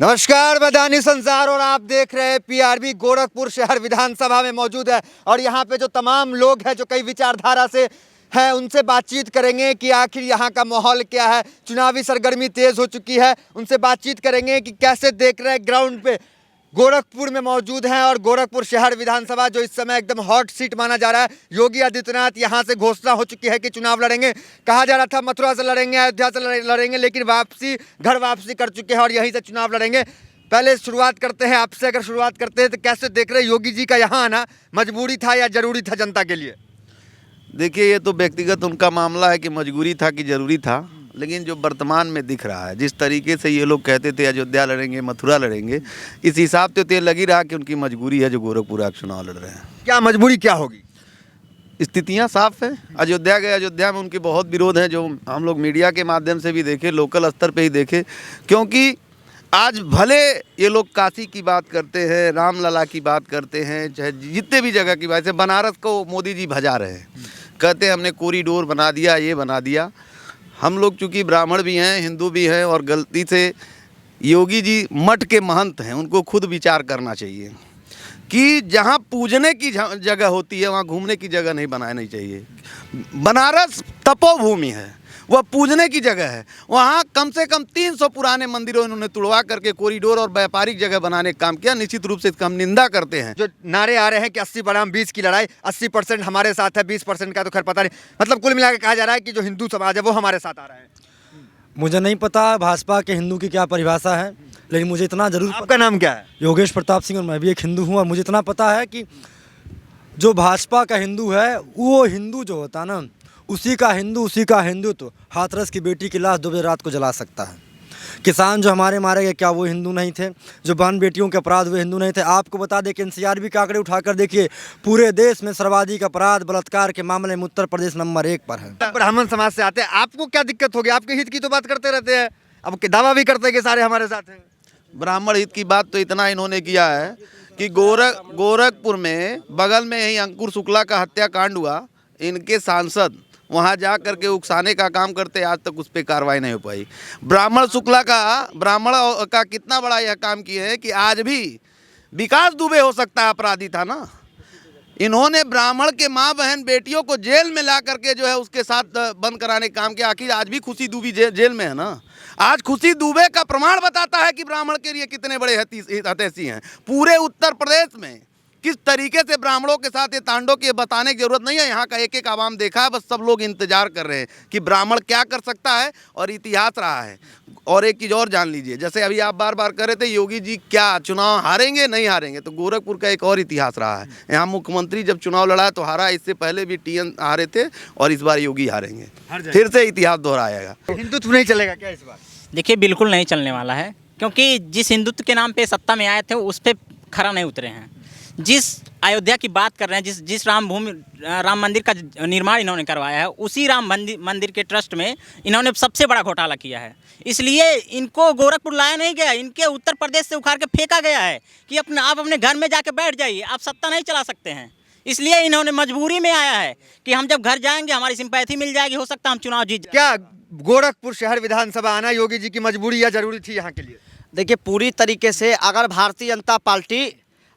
नमस्कार, मैं दानी संसार और आप देख रहे हैं पीआरबी। गोरखपुर शहर विधानसभा में मौजूद है और यहाँ पे जो तमाम लोग हैं जो कई विचारधारा से हैं उनसे बातचीत करेंगे कि आखिर यहाँ का माहौल क्या है। चुनावी सरगर्मी तेज हो चुकी है, उनसे बातचीत करेंगे कि कैसे देख रहे हैं ग्राउंड पे। गोरखपुर में मौजूद हैं और गोरखपुर शहर विधानसभा जो इस समय एकदम हॉट सीट माना जा रहा है। योगी आदित्यनाथ यहाँ से घोषणा हो चुकी है कि चुनाव लड़ेंगे। कहा जा रहा था मथुरा से लड़ेंगे, अयोध्या से लड़ेंगे, लेकिन घर वापसी कर चुके हैं और यहीं से चुनाव लड़ेंगे। पहले शुरुआत करते हैं आपसे। अगर शुरुआत करते हैं तो कैसे देख रहे हैं योगी जी का यहाँ आना, मजबूरी था या जरूरी था जनता के लिए? देखिए, ये तो व्यक्तिगत उनका मामला है कि मजबूरी था कि ज़रूरी था, लेकिन जो वर्तमान में दिख रहा है, जिस तरीके से ये लोग कहते थे अयोध्या लड़ेंगे, मथुरा लड़ेंगे, इस हिसाब से तो ये लग ही रहा कि उनकी मजबूरी है जो गोरखपुर आप चुनाव लड़ रहे हैं। क्या मजबूरी क्या होगी? स्थितियाँ साफ है। अयोध्या गए, अयोध्या में उनके बहुत विरोध है, जो हम लोग मीडिया के माध्यम से भी देखे, लोकल स्तर पर ही देखे। क्योंकि आज भले ये लोग काशी की बात करते हैं, रामलला की बात करते हैं, चाहे जितने भी जगह की बात है, बनारस को मोदी जी भजा रहे हैं, कहते हैं हमने कॉरिडोर बना दिया, ये बना दिया। हम लोग चूँकि ब्राह्मण भी हैं, हिंदू भी हैं, और गलती से योगी जी मठ के महंत हैं, उनको खुद विचार करना चाहिए कि जहाँ पूजने की जगह होती है वहाँ घूमने की जगह नहीं बनानी चाहिए। बनारस तपोभूमि है, वह पूजने की जगह है। वहाँ कम से कम 300 पुराने मंदिरों इन्होंने तुड़वा करके कॉरिडोर और व्यापारिक जगह बनाने का काम किया। निश्चित रूप से इसका हम निंदा करते हैं। जो नारे आ रहे हैं कि 80 बनाम 20 की लड़ाई, 80% हमारे साथ है, 20% का तो खैर पता नहीं, मतलब कुल मिलाकर कहा जा रहा है कि जो हिंदू समाज है वो हमारे साथ आ रहा है। मुझे नहीं पता भाजपा के हिंदू की क्या परिभाषा है, लेकिन मुझे इतना जरूर आपका नाम क्या है? योगेश प्रताप सिंह, और मैं भी एक हिंदू हूँ। और मुझे इतना पता है कि जो भाजपा का हिंदू है, वो हिंदू जो होता है ना, उसी का हिंदुत्व हाथरस की बेटी की लाश 2 बजे रात को जला सकता है। किसान जो हमारे मारे गए, क्या वो हिंदू नहीं थे? जो बहन बेटियों के अपराध हुए, हिंदू नहीं थे? आपको बता दें कि एनसीआरबी के आंकड़े उठाकर देखिए, पूरे देश में सर्वाधिक अपराध बलात्कार के मामले में उत्तर प्रदेश नंबर 1 पर है। ब्राह्मण समाज से आते हैं, आपको क्या दिक्कत होगी? आपके हित की तो बात करते रहते हैं, अब दावा भी करते हैं कि सारे हमारे साथ हैं। ब्राह्मण हित की बात तो इतना इन्होंने किया है कि गोरखपुर में बगल में ही अंकुर शुक्ला का हत्याकांड हुआ, इनके सांसद वहाँ जा करके उकसाने का काम करते, आज तक उस पर कार्रवाई नहीं हो पाई। ब्राह्मण का कितना बड़ा यह काम किया है कि आज भी विकास दुबे हो सकता है अपराधी था ना। इन्होंने ब्राह्मण के माँ बहन बेटियों को जेल में ला करके जो है उसके साथ बंद कराने का काम किया। आखिर आज भी खुशी दुबे जेल में है ना। आज खुशी दुबे का प्रमाण बताता है कि ब्राह्मण के लिए कितने बड़े हतैषी हैं। पूरे उत्तर प्रदेश में किस तरीके से ब्राह्मणों के साथ ये तांडव की बताने की जरूरत नहीं है। यहाँ का एक एक आवाम देखा है, बस सब लोग इंतजार कर रहे हैं कि ब्राह्मण क्या कर सकता है, और इतिहास रहा है। और एक चीज़ और जान लीजिए, जैसे अभी आप बार बार कह रहे थे योगी जी क्या चुनाव हारेंगे नहीं हारेंगे, तो गोरखपुर का एक और इतिहास रहा है। यहाँ मुख्यमंत्री जब चुनाव लड़ा तो हारा, इससे पहले भी टीएन हारे थे, और इस बार योगी हारेंगे, फिर से इतिहास दोहराएगा। हिंदुत्व नहीं चलेगा क्या इस बार? देखिए, बिल्कुल नहीं चलने वाला है, क्योंकि जिस हिंदुत्व के नाम पे सत्ता में आए थे उस पर खरा नहीं उतरे हैं। जिस अयोध्या की बात कर रहे हैं, जिस राम मंदिर का निर्माण इन्होंने करवाया है, उसी राम मंदिर के ट्रस्ट में इन्होंने सबसे बड़ा घोटाला किया है। इसलिए इनको गोरखपुर लाया नहीं गया, इनके उत्तर प्रदेश से उखाड़ के फेंका गया है कि आप अपने घर में जाके बैठ जाइए, आप सत्ता नहीं चला सकते हैं। इसलिए इन्होंने मजबूरी में आया है कि हम जब घर जाएंगे हमारी सिंपैथी मिल जाएगी, हो सकता है हम चुनाव जीत जाए। क्या गोरखपुर शहर विधानसभा आना योगी जी की मजबूरी या जरूरी थी यहाँ के लिए? देखिए, पूरी तरीके से अगर भारतीय जनता पार्टी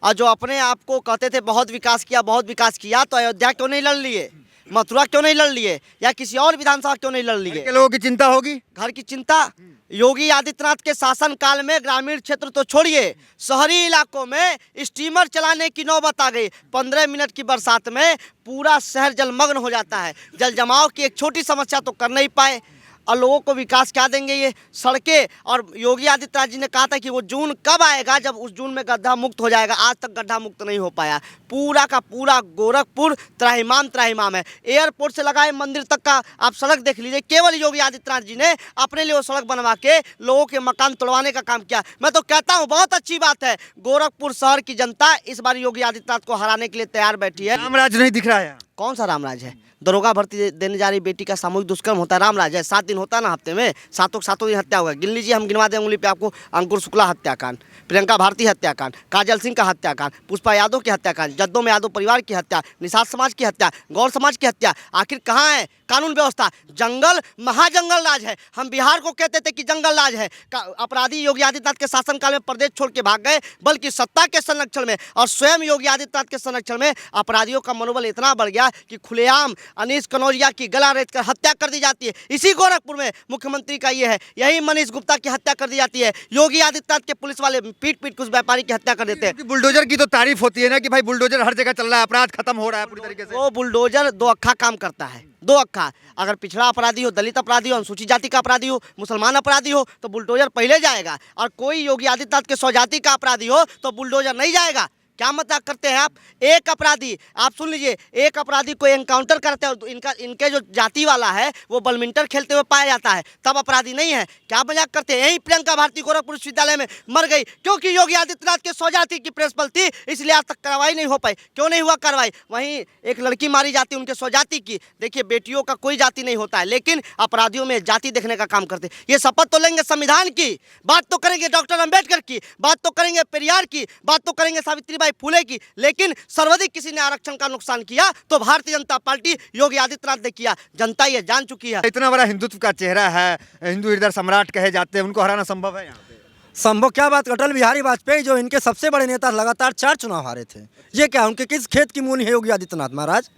और जो अपने आप को कहते थे बहुत विकास किया, तो अयोध्या क्यों नहीं लड़ लिए, मथुरा क्यों नहीं लड़ लिए, या किसी और विधानसभा क्यों नहीं लड़ लिए? लोगों की चिंता होगी, घर की चिंता। योगी आदित्यनाथ के शासन काल में ग्रामीण क्षेत्र तो छोड़िए, शहरी इलाकों में स्टीमर चलाने की नौबत आ गई। 15 मिनट की बरसात में पूरा शहर जलमग्न हो जाता है। जल जमाव की एक छोटी समस्या तो कर नहीं पाए, और लोगों को विकास क्या देंगे ये सड़कें? और योगी आदित्यनाथ जी ने कहा था कि वो जून कब आएगा जब उस जून में गड्ढा मुक्त हो जाएगा। आज तक गड्ढा मुक्त नहीं हो पाया। पूरा का पूरा गोरखपुर त्राहिमाम है। एयरपोर्ट से लगाए मंदिर तक का आप सड़क देख लीजिए, केवल योगी आदित्यनाथ जी ने अपने लिए वो सड़क बनवा के लोगों के मकान तोड़वाने का काम किया। मैं तो कहता हूँ बहुत अच्छी बात है, गोरखपुर शहर की जनता इस बार योगी आदित्यनाथ को हराने के लिए तैयार बैठी है। रामराज नहीं दिख रहा है। कौन सा रामराज है? दरोगा भर्ती देने जा रही बेटी का सामूहिक दुष्कर्म होता है रामराज है? 7 दिन होता है ना हफ्ते में, सातों दिन हत्या होगा। गिन लीजिए, हम गिनवा दें उंगली पे आपको। अंकुर शुक्ला हत्याकांड, प्रियंका भारती हत्याकांड, काजल सिंह का हत्याकांड, पुष्पा यादव की हत्याकांड, जद्दों में यादव परिवार की हत्या, निषाद समाज की हत्या, गौर समाज की हत्या। आखिर कहाँ है? कानून व्यवस्था। जंगल महाजंगल राज है। हम बिहार को कहते थे कि जंगल राज है। अपराधी योगी आदित्यनाथ के शासनकाल में प्रदेश छोड़ के भाग गए, बल्कि सत्ता के संरक्षण में और स्वयं योगी आदित्यनाथ के संरक्षण में अपराधियों का मनोबल इतना बढ़ गया कि खुलेआम अनीस कनौजिया की गला रेत कर हत्या कर दी जाती है। इसी गोरखपुर में मुख्यमंत्री का ये है, यही मनीष गुप्ता की हत्या कर दी जाती है। योगी आदित्यनाथ के पुलिस वाले पीट पीट के उस व्यापारी की हत्या कर देते हैं। बुलडोजर की तो तारीफ होती है ना कि भाई बुलडोजर हर जगह चल रहा है, अपराध खत्म हो रहा है पूरी तरीके से। वो बुलडोजर दो अक्खा काम करता है, दो अक्खा। अगर पिछड़ा अपराधी हो, दलित अपराधी हो, अनुसूचित जाति का अपराधी हो, मुसलमान अपराधी हो तो बुलडोजर पहले जाएगा, और कोई योगी आदित्यनाथ के स्वजाति का अपराधी हो तो बुलडोजर नहीं जाएगा। क्या मजाक करते हैं आप? एक अपराधी, आप सुन लीजिए, एक अपराधी को एनकाउंटर करते हैं, इनके जो जाति वाला है वो बैडमिंटन खेलते हुए पाया जाता है, तब अपराधी नहीं है। क्या मजाक करते हैं? यही प्रियंका भारती गोरखपुर विश्वविद्यालय में मर गई क्योंकि योगी आदित्यनाथ के स्वजाति की प्रिंसिपल थी, इसलिए आज तक कार्रवाई नहीं हो पाई। क्यों नहीं हुआ कार्रवाई? वहीं एक लड़की मारी जाती है उनके स्वजाति की। देखिए, बेटियों का कोई जाति नहीं होता है, लेकिन अपराधियों में जाति देखने का काम करते। ये शपथ तो लेंगे संविधान की, बात तो करेंगे डॉक्टर अंबेडकर की, बात तो करेंगे पेरियार की, बात तो करेंगे सावित्रीबाई फुले की, लेकिन सर्वाधिक किसी ने आरक्षण का नुकसान किया तो भारतीय जनता पार्टी योगी आदित्यनाथ ने किया। जनता ये जान चुकी है। इतना बड़ा हिंदुत्व का चेहरा है, हिंदू हृदय सम्राट कहे जाते हैं, उनको हराना संभव है यहाँ पे? संभव क्या बात, अटल बिहारी वाजपेयी जो इनके सबसे बड़े नेता लगातार 4 चुनाव हारे थे, ये क्या उनके किस खेत की मूली है योगी आदित्यनाथ महाराज?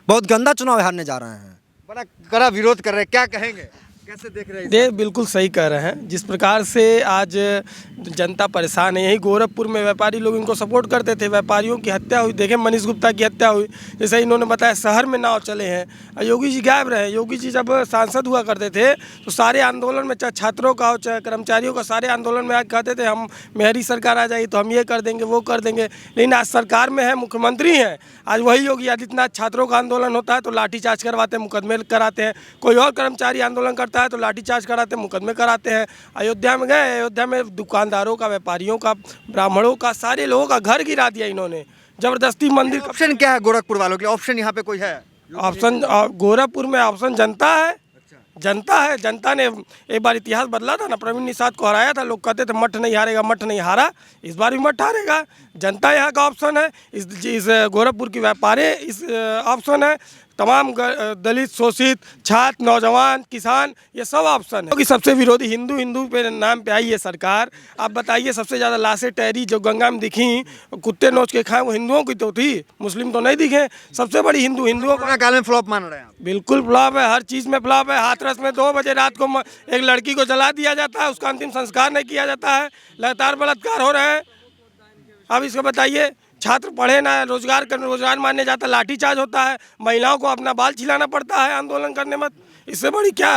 बहुत गंदा चुनाव हारने जा रहे हैं। बड़ा कड़ा विरोध कर रहे हैं, क्या कहेंगे, कैसे देख रहे हैं? ये बिल्कुल सही कह रहे हैं। जिस प्रकार से आज जनता परेशान है, यही गोरखपुर में व्यापारी लोग इनको सपोर्ट करते थे, व्यापारियों की हत्या हुई, देखें मनीष गुप्ता की हत्या हुई, जैसे इन्होंने बताया शहर में नाव चले हैं। योगी जी गायब रहे। योगी जी जब सांसद हुआ करते थे तो सारे आंदोलन में, चाहे छात्रों का हो चाहे कर्मचारियों का, सारे आंदोलन में आज कहते थे हम मेहरी सरकार आ जाएगी तो हम ये कर देंगे वो कर देंगे। लेकिन आज सरकार में है, मुख्यमंत्री हैं, आज वही योगी आदित्यनाथ छात्रों का आंदोलन होता है तो लाठीचार्ज करवाते हैं, मुकदमे कराते हैं। कोई और कर्मचारी आंदोलन करता है तो लाठीचार्ज कराते हैं, मुकदमे कराते हैं। अयोध्या में गए, अयोध्या में दुकानदारों का, व्यापारियों का, ब्राह्मणों का, सारे लोगों का घर गिरा दिया इन्होंने जबरदस्ती। मंदिर ऑप्शन क्या है गोरखपुर वालों के लिए? ऑप्शन यहाँ पे कोई है? ऑप्शन गोरखपुर में ऑप्शन जनता है। जनता है, जनता ने एक बार इतिहास बदला था ना, प्रवीण निषाद को हराया था, लोग कहते थे मठ नहीं हारेगा, मठ नहीं हारा, इस बार भी मठ हारेगा। जनता यहाँ का ऑप्शन है, इस गोरखपुर की व्यापारी इस ऑप्शन है, तमाम दलित, शोषित, छात्र, नौजवान, किसान, ये सब ऑप्शन है। क्योंकि सबसे विरोधी हिंदू पे नाम पे आई है सरकार। आप बताइए, सबसे ज़्यादा लाशें टहरी जो गंगा में दिखी, कुत्ते नोच के खाए, वो हिंदुओं की तो थी, मुस्लिम तो नहीं दिखे। सबसे बड़ी हिंदुओं कोरोना काल में फ्लॉप मान रहे हैं आप? बिल्कुल फ्लॉप है, हर चीज़ में फ्लॉप है। हाथरस में 2 बजे रात को एक लड़की को जला दिया जाता है, उसका अंतिम संस्कार नहीं किया जाता है, लगातार बलात्कार हो रहे हैं। अब इसको बताइए, छात्र पढ़े ना, रोजगार मानने जाता, लाठीचार्ज होता है, महिलाओं को अपना बाल छिलाना पड़ता है आंदोलन करने में। इससे बड़ी क्या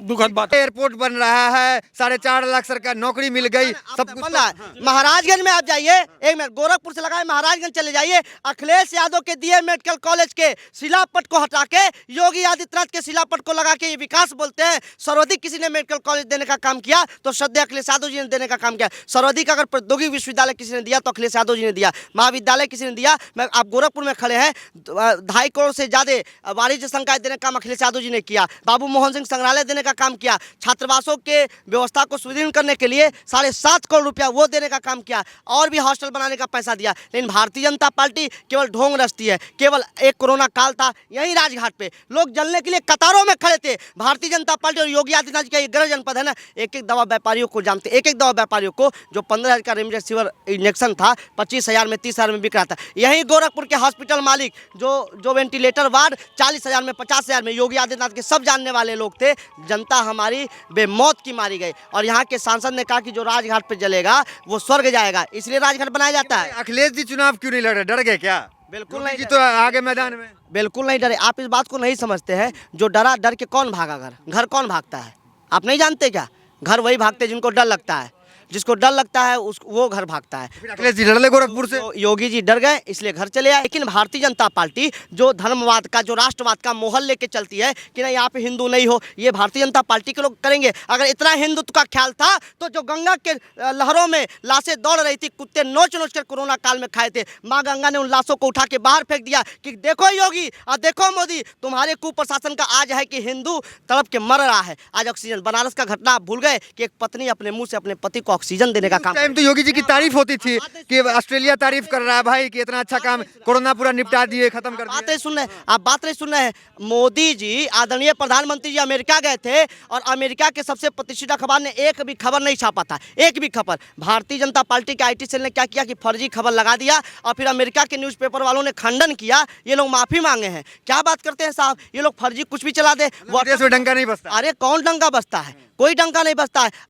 दुखद बात है। एयरपोर्ट बन रहा है, 4.5 लाख सरकार नौकरी मिल गई, सब कुछ बन रहा है। महाराजगंज में आप जाइए, एक मिनट, गोरखपुर से लगाए महाराजगंज चले जाइए, अखिलेश यादव के दिए मेडिकल कॉलेज के शिलापट को हटा के योगी आदित्यनाथ के शिलापट को लगा के ये विकास बोलते हैं। सर्वाधिक किसी ने मेडिकल कॉलेज देने का काम किया तो श्रद्धेय अखिलेश यादव जी ने देने का काम किया। सर्वाधिक अगर प्रौद्योगिक विश्वविद्यालय किसी ने दिया तो अखिलेश यादव जी ने दिया। महाविद्यालय किसी ने दिया, मैं आप गोरखपुर में खड़े हैं, 2.5 करोड़ से ज्यादा वाणिज्य संकाय देने का काम अखिलेश यादव जी ने किया। बाबू मोहन सिंह संग्रहालय देने का काम किया। छात्रावासों के व्यवस्था को सुदृढ़ करने के लिए 7.5 करोड़ रुपया वो देने का काम किया, और भी हॉस्टल बनाने का पैसा दिया। लेकिन भारतीय जनता पार्टी केवल ढोंग रचती है। केवल एक कोरोना काल था, यही राजघाट पे लोग जलने के लिए कतारों में खड़े थे। भारतीय जनता पार्टी और योगी आदित्यनाथ जी का ये गृह जनपद है ना, एक दवा व्यापारियों को जानते, एक दवा व्यापारियों को जो 15,000 का रेमडेसिविर इंजेक्शन था 25,000 में, 30,000 में बिक रहा था। यही गोरखपुर के हॉस्पिटल मालिक जो वेंटिलेटर वार्ड 40,000 में, 50,000 में, योगी आदित्यनाथ के सब जानने वाले लोग थे। जनता हमारी बेमौत की मारी गई, और यहाँ के सांसद ने कहा कि जो राजघाट पे जलेगा वो स्वर्ग जाएगा, इसलिए राजघाट बनाया जाता है। अखिलेश जी चुनाव क्यों नहीं लड़ रहे? डर गए क्या? बिल्कुल नहीं जी, तो आगे मैदान में बिल्कुल नहीं डरे। आप इस बात को नहीं समझते हैं, जो डरा, डर के कौन भागा? घर कौन भागता है? आप नहीं जानते क्या? घर वही भागते जिनको डर लगता है। जिसको डर लगता है वो घर भागता है। अखिलेश जी लड़ ले गोरखपुर से, तो योगी जी डर गए इसलिए घर चले आए। लेकिन भारतीय जनता पार्टी जो धर्मवाद का, जो राष्ट्रवाद का मोहल लेके चलती है कि नहीं यहाँ पे हिंदू नहीं हो, ये भारतीय जनता पार्टी के लोग करेंगे। अगर इतना हिंदुत्व का ख्याल था तो जो गंगा के लहरों में लाशें दौड़ रही थी, कुत्ते नोच नोच कर कोरोना काल में खाए थे, माँ गंगा ने उन लाशों को उठा के बाहर फेंक दिया कि देखो योगी और देखो मोदी, तुम्हारे कुप्रशासन का आज है कि हिंदू तड़प के मर रहा है। आज ऑक्सीजन, बनारस का घटना आप भूल गए कि एक पत्नी अपने मुंह से अपने पति को ऑक्सीजन देने का काम टाइम तो योगी जी की तारीफ होती थी कि ऑस्ट्रेलिया तारीफ कर रहा है भाई कि इतना अच्छा काम, कोरोना पूरा निपटा दिए, खत्म कर बात दिए। नहीं सुन रहे, आप बात नहीं सुन रहे हैं। मोदी जी, आदरणीय प्रधानमंत्री जी अमेरिका गए थे और अमेरिका के सबसे प्रतिष्ठित अखबार ने एक भी खबर नहीं छापा था, एक भी खबर। भारतीय जनता पार्टी के आईटी सेल ने क्या किया कि फर्जी खबर लगा दिया और फिर अमेरिका के न्यूज़पेपर वालों ने खंडन किया। ये लोग माफी मांगे हैं। क्या बात करते हैं साहब, ये लोग फर्जी कुछ भी चला दे। देश में डंका नहीं बसता। अरे कौन डंका बसता है, कोई डंका नहीं बसता है।